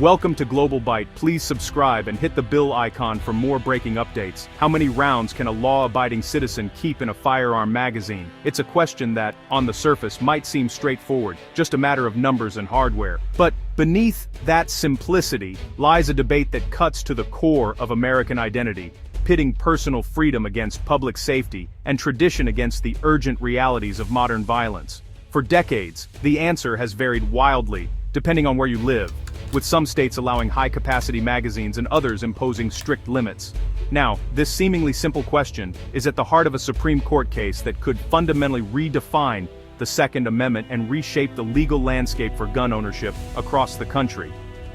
Welcome to Global Byte. Please subscribe and hit the bell icon for more breaking updates. How many rounds can a law-abiding citizen keep in a firearm magazine? It's a question that, on the surface, might seem straightforward, just a matter of numbers and hardware. But beneath that simplicity lies a debate that cuts to the core of American identity, pitting personal freedom against public safety and tradition against the urgent realities of modern violence. For decades, the answer has varied wildly, depending on where you live, with some states allowing high-capacity magazines and others imposing strict limits. Now, this seemingly simple question is at the heart of a Supreme Court case that could fundamentally redefine the Second Amendment and reshape the legal landscape for gun ownership across the country.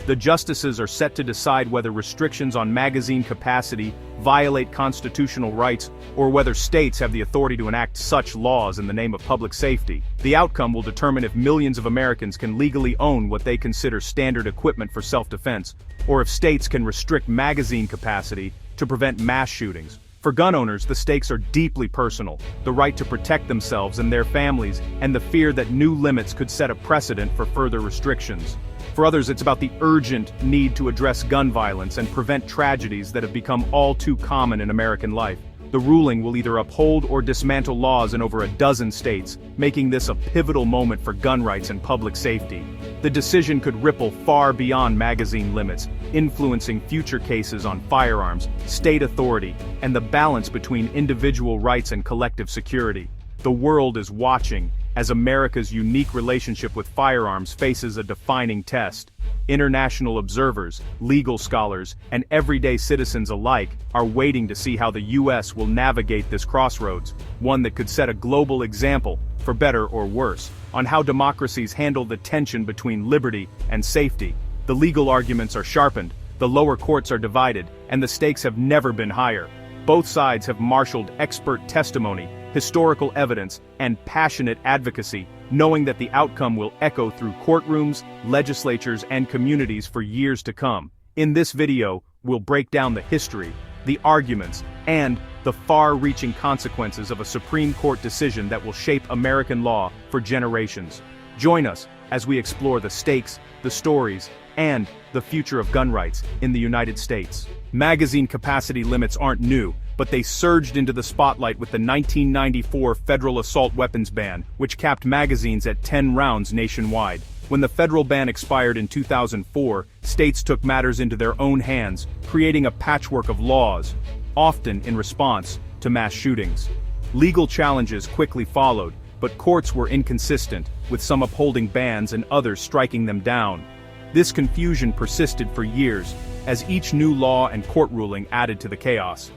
The justices are set to decide whether restrictions on magazine capacity violate constitutional rights or whether states have the authority to enact such laws in the name of public safety. The outcome will determine if millions of Americans can legally own what they consider standard equipment for self-defense, or if states can restrict magazine capacity to prevent mass shootings. For gun owners, the stakes are deeply personal: the right to protect themselves and their families, and the fear that new limits could set a precedent for further restrictions. For others, it's about the urgent need to address gun violence and prevent tragedies that have become all too common in American life. The ruling will either uphold or dismantle laws in over a dozen states, making this a pivotal moment for gun rights and public safety. The decision could ripple far beyond magazine limits, influencing future cases on firearms, state authority, and the balance between individual rights and collective security. The world is watching as America's unique relationship with firearms faces a defining test. International observers, legal scholars, and everyday citizens alike are waiting to see how the U.S. will navigate this crossroads, one that could set a global example, for better or worse, on how democracies handle the tension between liberty and safety. The legal arguments are sharpened, the lower courts are divided, and the stakes have never been higher. Both sides have marshaled expert testimony, historical evidence, and passionate advocacy, knowing that the outcome will echo through courtrooms, legislatures, and communities for years to come. In this video, we'll break down the history, the arguments, and the far-reaching consequences of a Supreme Court decision that will shape American law for generations. Join us as we explore the stakes, the stories, and the future of gun rights in the United States. Magazine capacity limits aren't new, but they surged into the spotlight with the 1994 federal assault weapons ban, which capped magazines at 10 rounds nationwide. When the federal ban expired in 2004, states took matters into their own hands, creating a patchwork of laws, often in response to mass shootings. Legal challenges quickly followed, but courts were inconsistent, with some upholding bans and others striking them down. This confusion persisted for years, as each new law and court ruling added to the chaos.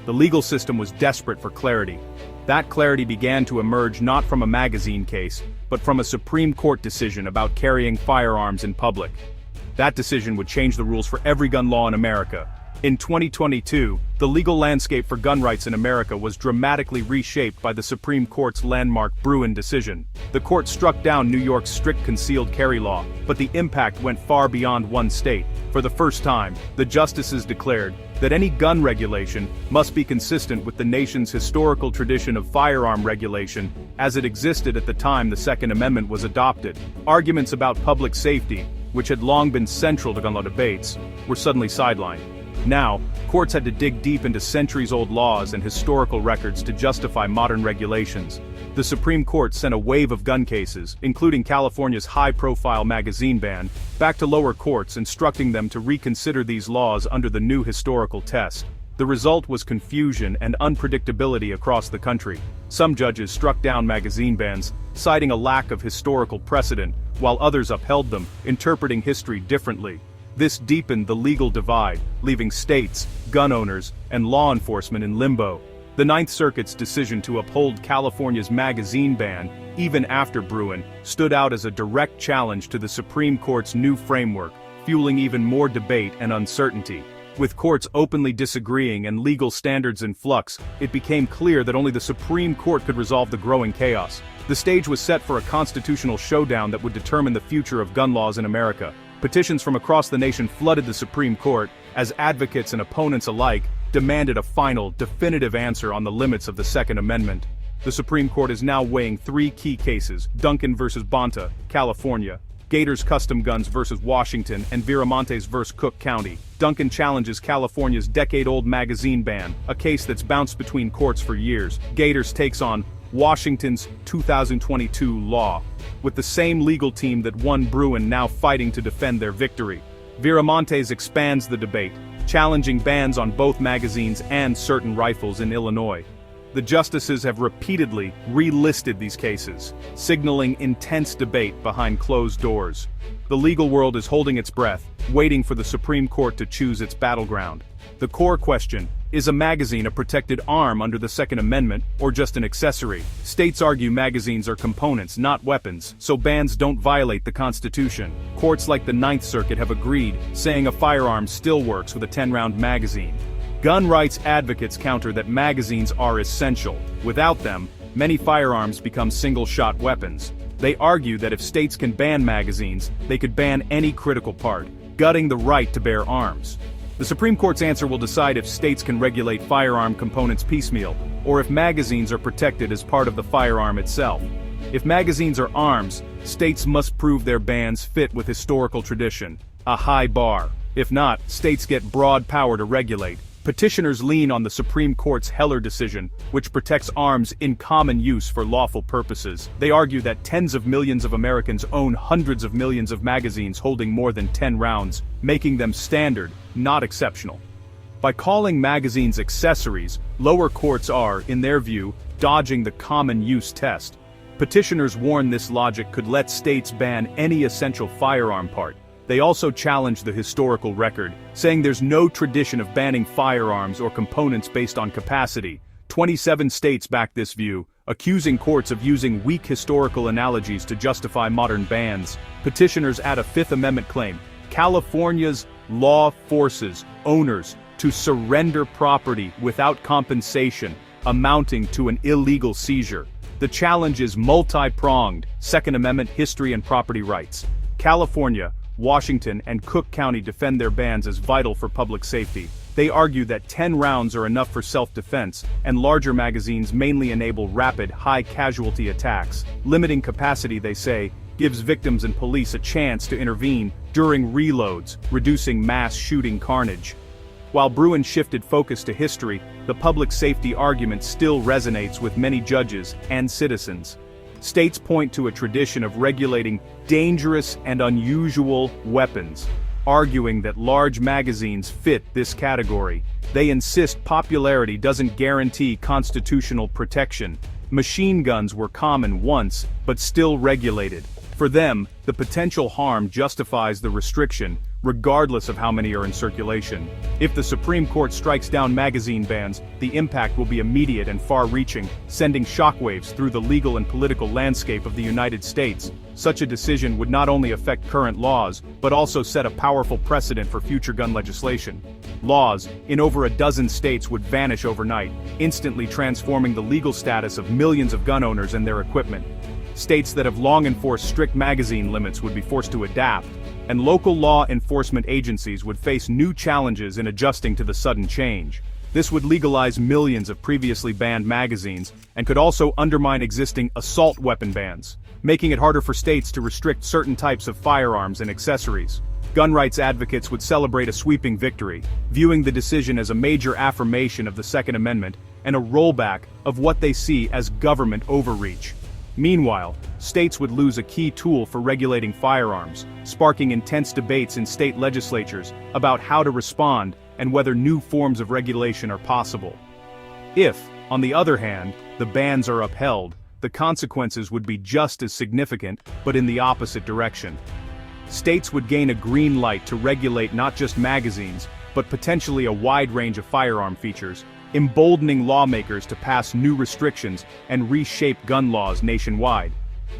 The legal system was desperate for clarity. That clarity began to emerge not from a magazine case, but from a Supreme Court decision about carrying firearms in public. That decision would change the rules for every gun law in America. In 2022, the legal landscape for gun rights in America was dramatically reshaped by the Supreme Court's landmark Bruen decision. The court struck down New York's strict concealed carry law, but the impact went far beyond one state. For the first time, the justices declared that any gun regulation must be consistent with the nation's historical tradition of firearm regulation as it existed at the time the Second Amendment was adopted. Arguments about public safety, which had long been central to gun law debates, were suddenly sidelined. Now, courts had to dig deep into centuries-old laws and historical records to justify modern regulations. The Supreme Court sent a wave of gun cases, including California's high-profile magazine ban, back to lower courts, instructing them to reconsider these laws under the new historical test. The result was confusion and unpredictability across the country. Some judges struck down magazine bans, citing a lack of historical precedent, while others upheld them, interpreting history differently. This deepened the legal divide, leaving states, gun owners, and law enforcement in limbo. The Ninth Circuit's decision to uphold California's magazine ban, even after Bruen, stood out as a direct challenge to the Supreme Court's new framework, fueling even more debate and uncertainty. With courts openly disagreeing and legal standards in flux, it became clear that only the Supreme Court could resolve the growing chaos. The stage was set for a constitutional showdown that would determine the future of gun laws in America. Petitions from across the nation flooded the Supreme Court, as advocates and opponents alike demanded a final, definitive answer on the limits of the Second Amendment. The Supreme Court is now weighing three key cases: Duncan versus Bonta, California; Gators Custom Guns vs. Washington and Viramontes vs. Cook County. Duncan challenges California's decade-old magazine ban, a case that's bounced between courts for years. Gators takes on Washington's 2022 law, with the same legal team that won Bruin now fighting to defend their victory. Viramontes expands the debate, challenging bans on both magazines and certain rifles in Illinois. The justices have repeatedly relisted these cases, signaling intense debate behind closed doors. The legal world is holding its breath, waiting for the Supreme Court to choose its battleground. The core question: is a magazine a protected arm under the Second Amendment, or just an accessory? States argue magazines are components, not weapons, so bans don't violate the Constitution. Courts like the Ninth Circuit have agreed, saying a firearm still works with a 10-round magazine. Gun rights advocates counter that magazines are essential. Without them, many firearms become single-shot weapons. They argue that if states can ban magazines, they could ban any critical part, gutting the right to bear arms. The Supreme Court's answer will decide if states can regulate firearm components piecemeal, or if magazines are protected as part of the firearm itself. If magazines are arms, states must prove their bans fit with historical tradition, a high bar. If not, states get broad power to regulate. Petitioners lean on the Supreme Court's Heller decision, which protects arms in common use for lawful purposes. They argue that tens of millions of Americans own hundreds of millions of magazines holding more than 10 rounds, making them standard, not exceptional. By calling magazines accessories, lower courts are, in their view, dodging the common use test. Petitioners warn this logic could let states ban any essential firearm part. They also challenge the historical record, saying there's no tradition of banning firearms or components based on capacity. 27 states back this view, accusing courts of using weak historical analogies to justify modern bans. Petitioners add a Fifth Amendment claim: California's law forces owners to surrender property without compensation, amounting to an illegal seizure. The challenge is multi-pronged: Second Amendment history and property rights. California, Washington, and Cook County defend their bans as vital for public safety. They argue that 10 rounds are enough for self-defense, and larger magazines mainly enable rapid, high-casualty attacks. Limiting capacity, they say, gives victims and police a chance to intervene during reloads, reducing mass shooting carnage. While Bruin shifted focus to history, the public safety argument still resonates with many judges and citizens. States point to a tradition of regulating dangerous and unusual weapons, arguing that large magazines fit this category. They insist popularity doesn't guarantee constitutional protection. Machine guns were common once, but still regulated. For them, the potential harm justifies the restriction, regardless of how many are in circulation. If the Supreme Court strikes down magazine bans, the impact will be immediate and far-reaching, sending shockwaves through the legal and political landscape of the United States. Such a decision would not only affect current laws, but also set a powerful precedent for future gun legislation. Laws, in over a dozen states, would vanish overnight, instantly transforming the legal status of millions of gun owners and their equipment. States that have long enforced strict magazine limits would be forced to adapt, and local law enforcement agencies would face new challenges in adjusting to the sudden change. This would legalize millions of previously banned magazines, and could also undermine existing assault weapon bans, making it harder for states to restrict certain types of firearms and accessories. Gun rights advocates would celebrate a sweeping victory, viewing the decision as a major affirmation of the Second Amendment and a rollback of what they see as government overreach. Meanwhile, states would lose a key tool for regulating firearms, sparking intense debates in state legislatures about how to respond and whether new forms of regulation are possible. If, on the other hand, the bans are upheld, the consequences would be just as significant, but in the opposite direction. States would gain a green light to regulate not just magazines, but potentially a wide range of firearm features, emboldening lawmakers to pass new restrictions and reshape gun laws nationwide.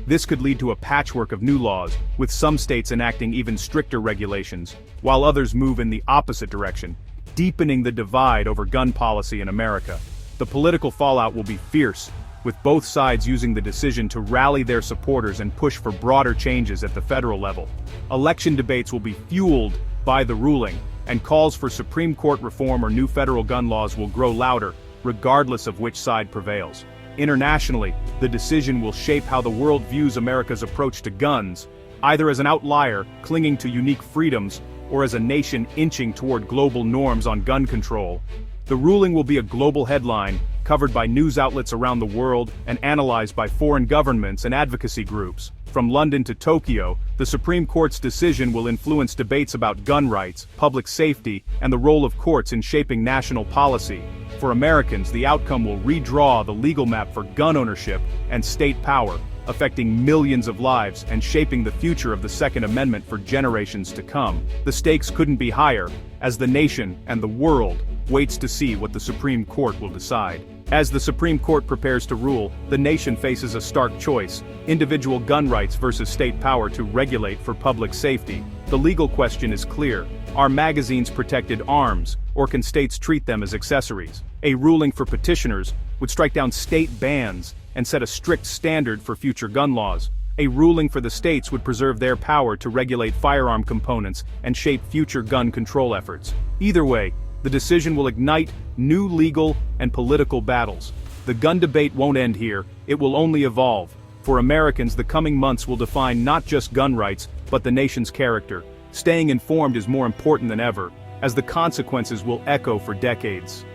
This could lead to a patchwork of new laws, with some states enacting even stricter regulations, while others move in the opposite direction, deepening the divide over gun policy in America. The political fallout will be fierce, with both sides using the decision to rally their supporters and push for broader changes at the federal level. Election debates will be fueled by the ruling, and calls for Supreme Court reform or new federal gun laws will grow louder, regardless of which side prevails. Internationally, the decision will shape how the world views America's approach to guns, either as an outlier clinging to unique freedoms or as a nation inching toward global norms on gun control. The ruling will be a global headline, covered by news outlets around the world and analyzed by foreign governments and advocacy groups. From London to Tokyo, the Supreme Court's decision will influence debates about gun rights, public safety, and the role of courts in shaping national policy. For Americans, the outcome will redraw the legal map for gun ownership and state power, affecting millions of lives and shaping the future of the Second Amendment for generations to come. The stakes couldn't be higher, as the nation and the world waits to see what the Supreme Court will decide. As the Supreme Court prepares to rule, the nation faces a stark choice: individual gun rights versus state power to regulate for public safety. The legal question is clear: are magazines protected arms, or can states treat them as accessories? A ruling for petitioners would strike down state bans and set a strict standard for future gun laws. A ruling for the states would preserve their power to regulate firearm components and shape future gun control efforts. Either way, the decision will ignite new legal and political battles. The gun debate won't end here, it will only evolve. For Americans, the coming months will define not just gun rights, but the nation's character. Staying informed is more important than ever, as the consequences will echo for decades.